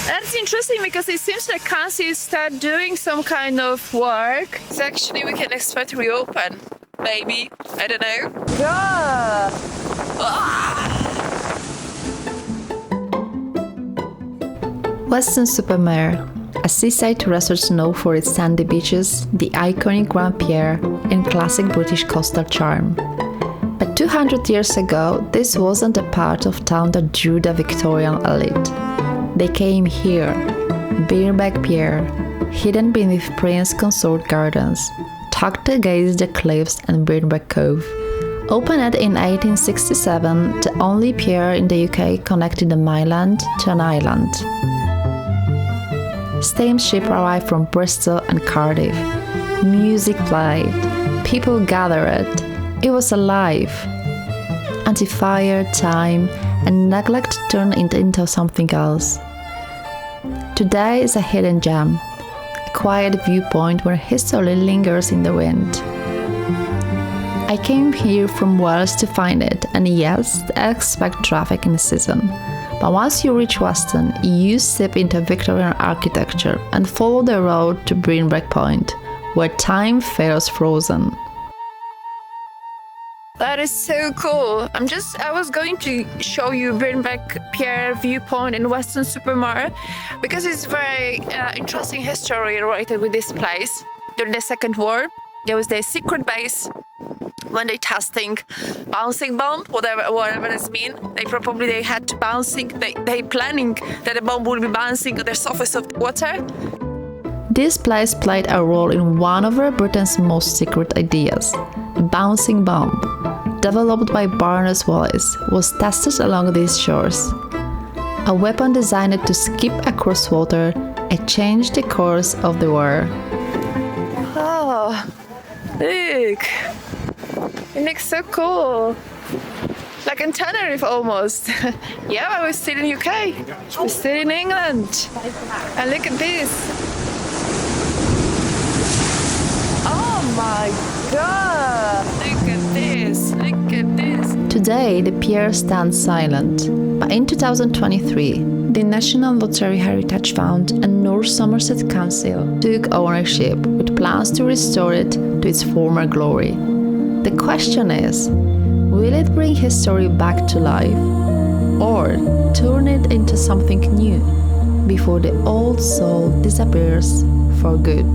That's interesting because it seems like Consort start doing some kind of work. So actually we can expect to reopen. Maybe. I don't know. Yeah. Weston-super-Mare, a seaside resort known for its sandy beaches, the iconic Grand Pier, and classic British coastal charm. But 200 years ago, this wasn't a part of town that drew the Victorian elite. They came here, Birnbeck Pier, hidden beneath Prince Consort Gardens, tucked against the cliffs and Birnbeck Cove. Opened in 1867, the only pier in the UK connecting the mainland to an island. Steamships arrived from Bristol and Cardiff. Music played, people gathered. It was alive. Anti-fire, time, and neglect turned it into something else. Today is a hidden gem, a quiet viewpoint where history lingers in the wind. I came here from Wales to find it, and yes, I expect traffic in the season. But once you reach Weston, you step into Victorian architecture and follow the road to Birnbeck Point, where time feels frozen. That is so cool. I was going to show you Birnbeck Pier viewpoint in Weston-super-Mare because it's very interesting history related with this place. During the Second War, there was the secret base when they testing bouncing bomb, whatever this mean. They had to bouncing. They planning that the bomb would be bouncing on the surface of the water. This place played a role in one of Britain's most secret ideas. The bouncing bomb, developed by Barnes Wallis, was tested along these shores. A weapon designed to skip across water and change the course of the war. Oh, look! It looks so cool. Like in Tenerife almost. Yeah, I was still in UK. I'm still in England. And look at this. Oh my god! Look at this. Look at this. Today, the pier stands silent, but in 2023, the National Lottery Heritage Fund and North Somerset Council took ownership with plans to restore it to its former glory. The question is, will it bring history back to life or turn it into something new before the old soul disappears for good?